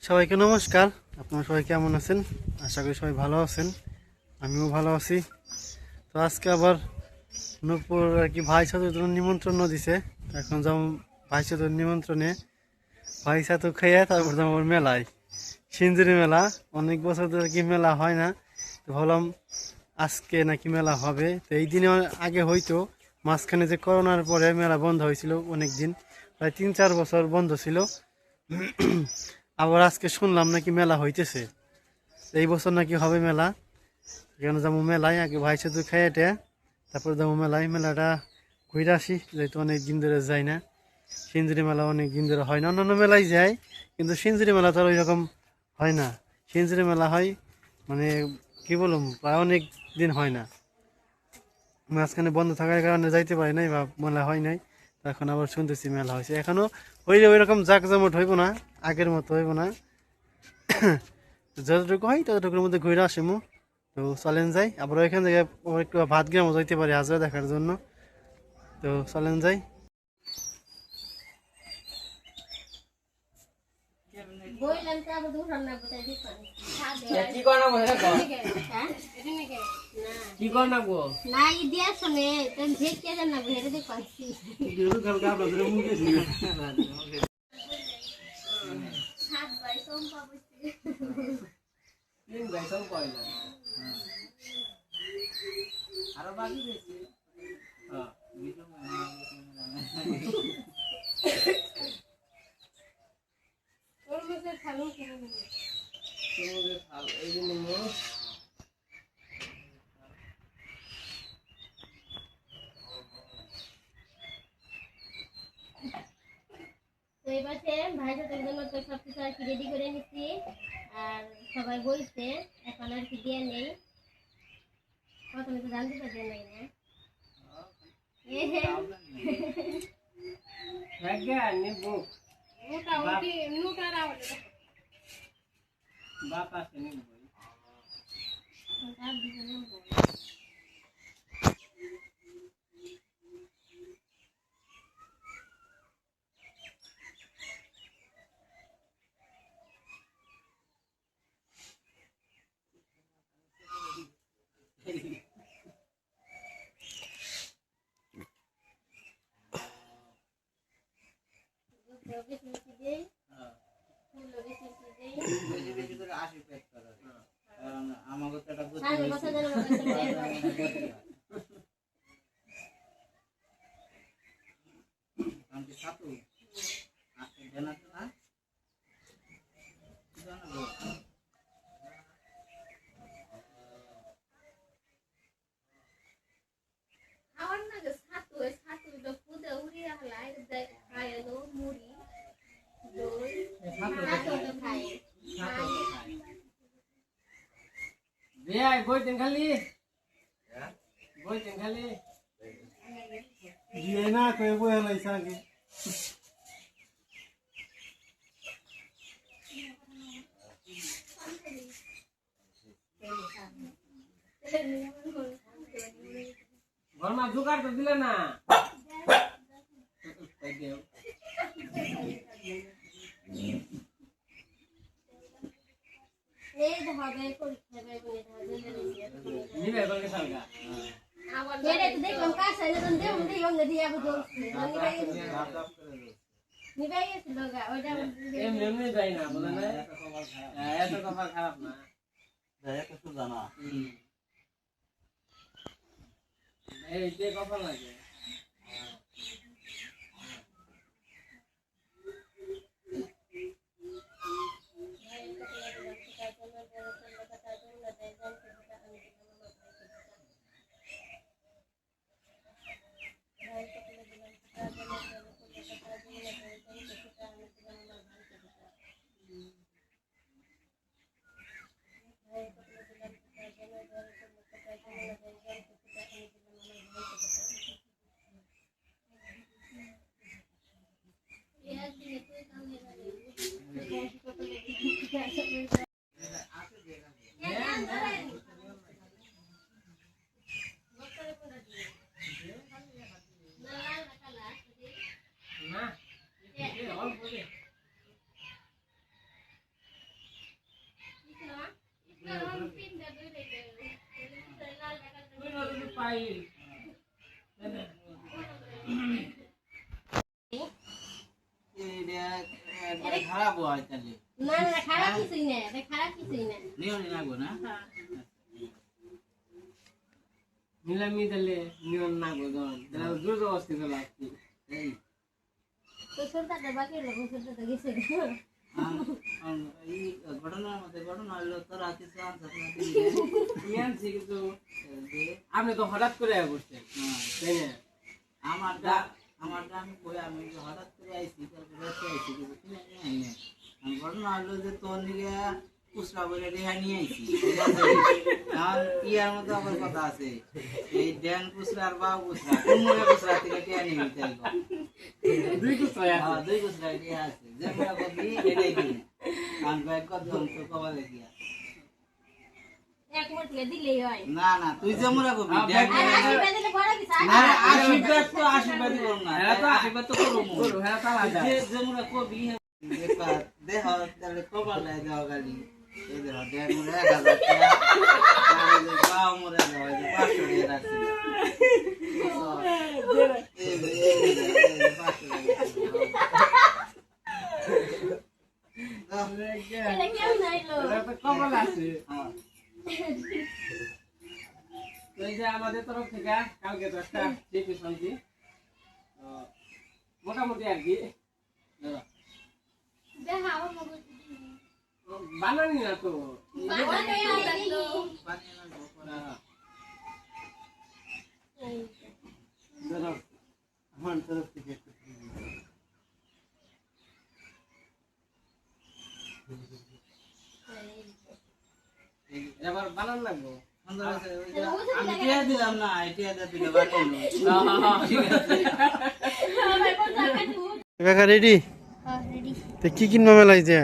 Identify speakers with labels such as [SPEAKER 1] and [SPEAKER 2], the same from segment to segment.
[SPEAKER 1] সবাইকে নমস্কার। আপনারা সবাই কেমন আছেন? আশা করি সবাই ভালো আছেন, আমিও ভালো আছি। তো আজকে আবার নূপুর আর কি ভাই সাথে নিমন্ত্রণ দিছে। এখন যেমন ভাই সাথে নিমন্ত্রণে ভাই সাথে খেয়ে তারপর যেমন মেলায় সিঞ্জুরি মেলা অনেক বছর ধরে কি মেলা হয় না, তো ভাবলাম আজকে নাকি মেলা হবে। তো এই দিনে আগে হয়তো মাঝখানে যে করোনার পরে মেলা বন্ধ হয়েছিল অনেক দিন, প্রায় 3-4 বছর বন্ধ ছিল। আবার আজকে শুনলাম নাকি মেলা হইতেছে, এই বছর নাকি হবে মেলা। এখানে যাবো মেলায়, আগে ভাই সাথে খাইয়েটে তারপর যাবো মেলায়। মেলাটা ঘুরে আসি, যেহেতু অনেক দিন ধরে যাই না। সিঞ্জুরি মেলা অনেক দিন ধরে হয় না, অন্যান্য মেলায় যায় কিন্তু সিঞ্জুরি মেলা তো আর ওই রকম হয় না। সিঞ্জুরি মেলা হয় মানে কি বলুম, প্রায় অনেক দিন হয় না। মাঝখানে বন্ধ থাকার কারণে যাইতে পারি নাই বা মেলা হয় নাই। তো এখন আবার শুনতেছি মেলা হয়েছে, এখনো হইলে ওই রকম জাঁকজমট হইব না, আগের মতো হইব না। যতটুকু হয় ততটুকুর মধ্যে ঘুরে আসিমু। তো চলেন যাই, আবার ওইখান থেকে একটু ভাত গ্রামও যাইতে পারি হাজরা দেখার জন্য। তো চলেন যাই।
[SPEAKER 2] কি কর না বলে কর কি কর না গো
[SPEAKER 3] না ইডিয়া শুনে তেন ঠিক কে জানা বেরে দে পাছি সাত ভাই সোম পাবছি
[SPEAKER 2] তিন ভাই সব কইলা আর বাকি বেশি হ্যাঁ ভিডিও
[SPEAKER 3] ওর মধ্যে খালো কেন
[SPEAKER 2] তোমাদের ভাল এই দিন মো
[SPEAKER 3] তো এবারে ভাই তো জন্য তো সব কিছু আর কি রেডি করে নিছি। আর সবাই বলছে এখন আর কি দিয়ে নেই, প্রথমে তো জানতে পারছি না
[SPEAKER 2] রাগা নেবো
[SPEAKER 3] ওটা ওটি নুটা রাওলে
[SPEAKER 2] বাপ আছে নেবো
[SPEAKER 3] ওটা দিবেন না। লগে শুনছি দেই ফুল লগে শুনছি দেই
[SPEAKER 2] বেশি বেশি করে 80 পেট করা কারণ আমাগো তো এটা বুঝতে
[SPEAKER 3] সাড়ে বছর ধরে
[SPEAKER 2] আমি সাতু আছে জানা তো না জানা
[SPEAKER 3] আমার না ছাতু ছাতুটা পুদে উড়ি রাখলাই খায় লো মুড়ি দই ছাতুটা খায়
[SPEAKER 2] বেয়াই বইতেন খালি বইতেন খালি
[SPEAKER 1] দিয়ে না কয়ে বয়ে লাইছে আগে।
[SPEAKER 2] ঘরমা জোগাড় তো দিলে না
[SPEAKER 3] এই হবে পরীক্ষা হবে
[SPEAKER 2] নিবে বলকে সালগা
[SPEAKER 3] মেরে তো দেখলাম কাছে না দেন দেব দেই অঙ্গ দিয়া বুঝছি নিবে গেছিল গা ওইটা
[SPEAKER 2] এমনি এমনি যাই না বলে না এত কপাল খারাপ না
[SPEAKER 1] যাই তো জানা
[SPEAKER 2] এই যে কপাল লাগে ফাইল
[SPEAKER 4] খারাপ হয় তাহলে
[SPEAKER 3] না না খারাপ কিছুই না, এটা খারাপ কিছুই না।
[SPEAKER 4] নিও নি নাগো না
[SPEAKER 3] হ্যাঁ।
[SPEAKER 2] নিলামি দিলে নিয়ম না গোদন জোর অবস্থিত লাগছে
[SPEAKER 4] এই
[SPEAKER 3] তো সরকারটা বাকি হলো, সরকারটা গেছে।
[SPEAKER 4] এই ঘটনার মধ্যে ঘটনা হলো তো রাতে চান
[SPEAKER 2] ইয়ানছি কিন্তু আপনি তো হঠাৎ করে বসছেন তাই না?
[SPEAKER 4] আমারটা আমি কই আমি হঠাৎ করে আইছি তারপরে আইছি কিন্তু কিনে নিয়ে আই না আমি ঘটনা হলো যে তোর দিকে কুসরা বলে রেহা নিয়ে আইছি কারণ ইয়ার মধ্যে আবার কথা আছে এই ড্যান কুসরা আর বাবু কুসরা কোন মনে কুসরা থেকে টেয়া নিয়ে চাইব
[SPEAKER 2] দুই কিছু
[SPEAKER 4] দুই কুসরা রেহা আছে যে মনে করবি এটাই দিন আমি ব্যাগ কত তো কবালে গিয়া
[SPEAKER 3] এক মোট লে দিলেই হয়।
[SPEAKER 4] না না তুই যে মনে করবি ড্যান
[SPEAKER 3] আর আশীর্বাদ দিলে বড় কিছু
[SPEAKER 4] না আশীর্বাদ তো আশীর্বাদ করব না আশীর্বাদ তো করব
[SPEAKER 2] করো হ্যাঁ তালা
[SPEAKER 4] যে যে মনে করবি দেখবা দেহ তাহলে কবালে দেওয়া গালি এই দেহ ড্যান মনে 1000 টাকা আর যে বাও মরে দেওয়া যে 500 টাকা রাখছি
[SPEAKER 3] এটা কেমন হইলো?
[SPEAKER 2] কবল আছে তো এই যে আমাদের তরফ থেকে কালকে তো একটা টিপি শুনছি মোটামুটি আর কি
[SPEAKER 3] দেখা আমার মগজ
[SPEAKER 2] বানানি না তো
[SPEAKER 3] বানানো লাগতো।
[SPEAKER 1] আমার তরফ থেকে একটু দিয়ে দিন।
[SPEAKER 2] এবার বানান লাগবো
[SPEAKER 4] আমি টিয়া দিলাম না টিয়া দিলে বানিয়ে ঠিক আছে
[SPEAKER 3] ভাই কোন জায়গা তুমি?
[SPEAKER 1] কাকা রেডি?
[SPEAKER 3] হ্যাঁ রেডি।
[SPEAKER 1] তো কি কিনবা মেলায় যে?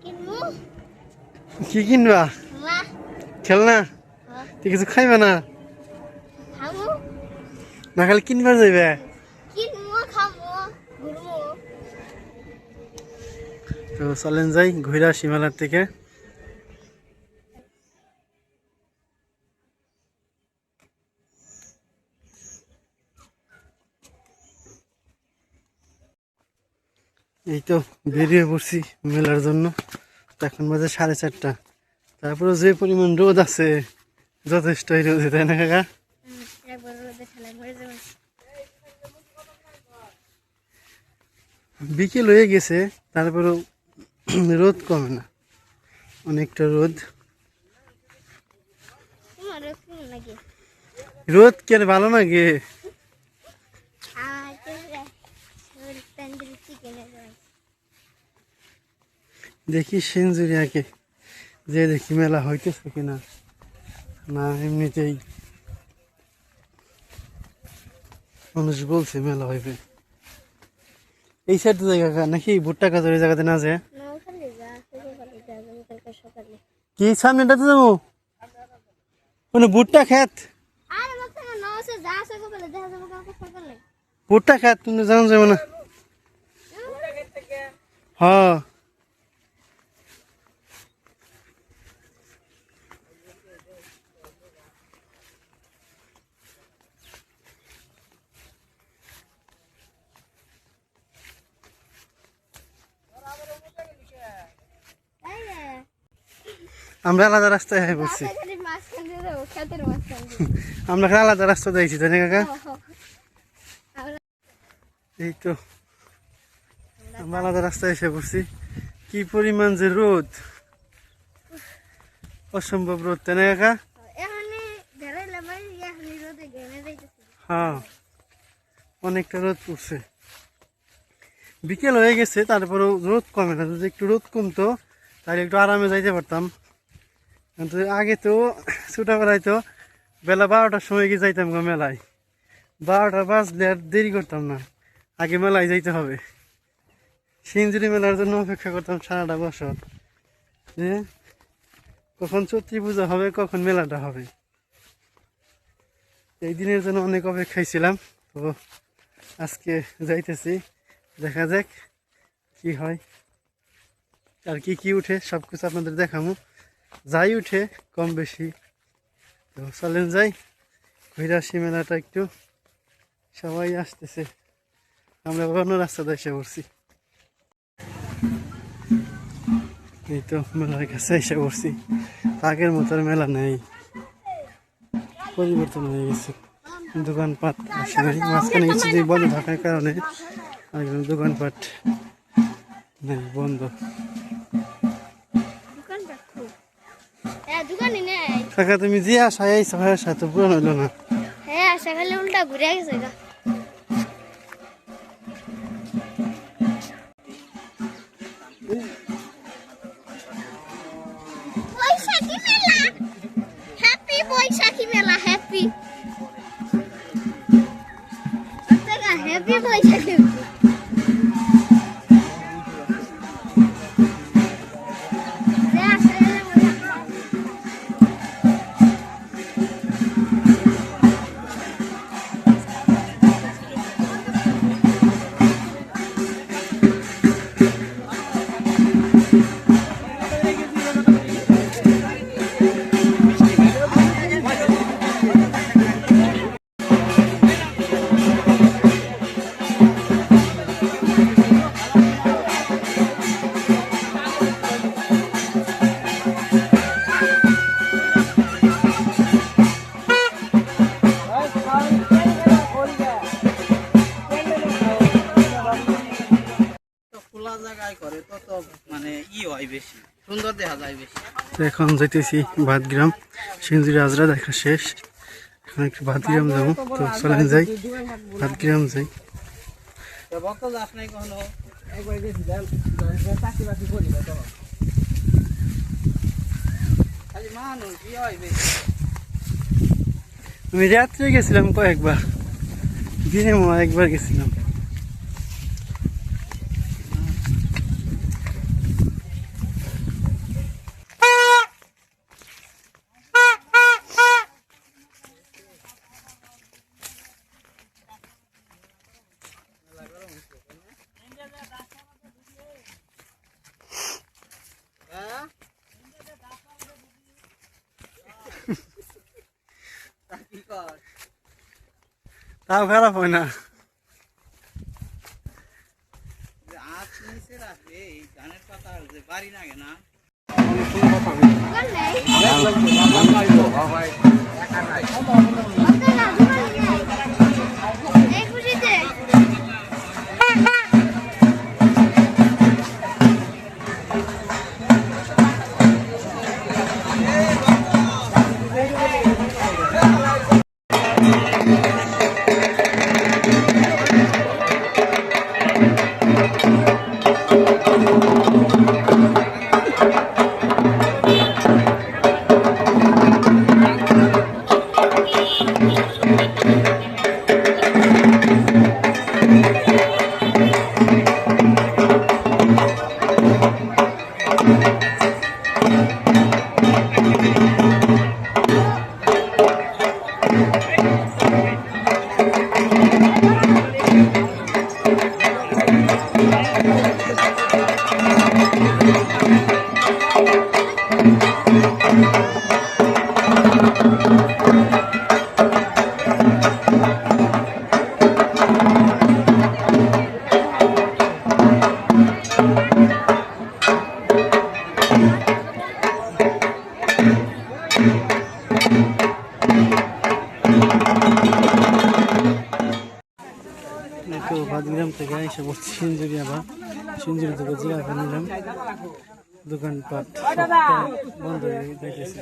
[SPEAKER 3] কিনবো?
[SPEAKER 1] কি কিনবা?
[SPEAKER 3] মা
[SPEAKER 1] খেলনা?
[SPEAKER 3] হ্যাঁ
[SPEAKER 1] তুই কিছু খাইবা না?
[SPEAKER 3] খাবো।
[SPEAKER 1] না খালি কিনবার যাইবে?
[SPEAKER 3] কিনবো খাবো ঘুরবো।
[SPEAKER 1] তো চলেন যাই ঘুরে আসি মেলার থেকে। এই তো বেরিয়ে পড়ছি মেলার জন্য। তো এখন বাজে 4:30। তারপরে যে পরিমাণ রোদ আছে যথেষ্টই রোদ, তাই না কাকা?
[SPEAKER 3] একবার রোদে ঠেলায় মরে যাবে।
[SPEAKER 1] বিকেল হয়ে গেছে তারপরেও রোদ কমে না, অনেকটা রোদ।
[SPEAKER 3] তোমার কেমন লাগে?
[SPEAKER 1] রোদ কেন ভালো লাগে?
[SPEAKER 3] আর তন্দুরি চিকেন
[SPEAKER 1] দেখি সেঞ্জুরিয়াকে যে দেখি মেলা হইতেছে কিনা, না এমনিতেই মানুষ বলছে মেলা হইবে। এই সাইডে জায়গা নাকি ভুট্টা কাজের জায়গাতে না যায়?
[SPEAKER 3] না ওখানে যা সকালে যা কালকে সকালে।
[SPEAKER 1] কি সামনেটাতে যাবো? কোনো ভুট্টা খেত?
[SPEAKER 3] আর ওখানে না আছে যা সকালে দেখা যাবে কালকে সকালে।
[SPEAKER 1] ভুট্টা খেত তুমি জানো যাবো না? হ্যাঁ
[SPEAKER 3] তাই না?
[SPEAKER 1] আমরা আলাদা রাস্তায় হয়ে পড়ছি।
[SPEAKER 3] রাস্তাঘাটে মাছ খাইতে যাবো, খেতের মাছ খাইতে।
[SPEAKER 1] আমরা আলাদা রাস্তা যাইছি, তাই না কাকা? এই তো আমরা আলাদা রাস্তায় এসে পড়ছি। কি পরিমাণ যে রোদ, অসম্ভব রোদ, তাই না কাকা?
[SPEAKER 3] এখানে বেড়াইলে বাড়ি এখানে রোদে ঘেমে যাইতেছে।
[SPEAKER 1] হ্যাঁ অনেকটা রোদ পড়ছে। বিকেল হয়ে গেছে তারপরেও রোদ কমে না। যদি একটু রোদ কমতো তাহলে একটু আরামে যাইতে পারতাম। কিন্তু আগে তো ছোটবেলায় তো বেলা 12টার সময় গিয়ে যাইতাম গো মেলায়। 12টা বাজলে আর দেরি করতাম না, আগে মেলায় যাইতে হবে। সিঞ্জুরি মেলার জন্য অপেক্ষা করতাম সারাটা বছর, যে কখন চৈত্রী পূজা হবে, কখন মেলাটা হবে। এই দিনের জন্য অনেক অপেক্ষায় ছিলাম। তো আজকে যাইতেছি, দেখা যাক কি হয় আর কি কি উঠে সব কিছু আপনাদের দেখাবো। যাই উঠে কম বেশি, তো চলেন যাই ঘুরে আসি মেলাটা একটু, সবাই আসতেছে, আমরা অন্য রাস্তাতে এসে পড়ছি। এই তো মেলার কাছে এসে পড়ছি, আগের মতো আর মেলা নেই, পরিবর্তন হয়ে গেছে, দোকানপাট আসে নাই, মাঝখানে কিছুদিন বন্ধ থাকার কারণে একদম দোকানপাট নেই, বন্ধ।
[SPEAKER 3] দোকানে নেই।
[SPEAKER 1] কাকা তুমি যে আশা এই সহায়ের সাথে পূরণ হইলো না।
[SPEAKER 3] হ্যাঁ আশা খালি উল্টা ঘুরে গেছে গা। বৈশাখী মেলা, হ্যাপি বৈশাখী মেলা, হ্যাপি হ্যাপি বৈশাখী।
[SPEAKER 4] তো খোলা জায়গায় করে তত মানে হয় বেশি সুন্দর দেখা যায় বেশি।
[SPEAKER 1] তো এখন যাইতেছি ভাতগ্রাম, সিঞ্জুরি আজরা দেখা শেষ, এখন একটু ভাতগ্রাম যাবো, তো চলেন যাই ভাতগ্রাম যাই।
[SPEAKER 4] তো ভক্ত যাস নাই কখনো?
[SPEAKER 2] একবার গেছিলাম, চাকরি বাকরি করি না তখন।
[SPEAKER 4] খালি মানুষ হয় বেশি।
[SPEAKER 1] আমি রাত্রে গেছিলাম কয়েকবার, দিনে একবার গেছিলাম।
[SPEAKER 4] হ্যাঁ কি কর
[SPEAKER 1] তাও খারাপ হয় না।
[SPEAKER 4] যে আজ নিচে রাখবে এই ধানের পাতা যে বাড়ি লাগে না।
[SPEAKER 1] তো ভাতগ্রাম থেকে এসে বলছি সিঞ্জুরি, আবার সিঞ্জুরি থেকে জিরা নিলাম, দোকানপাট বন্ধ হয়ে যাইতেছে।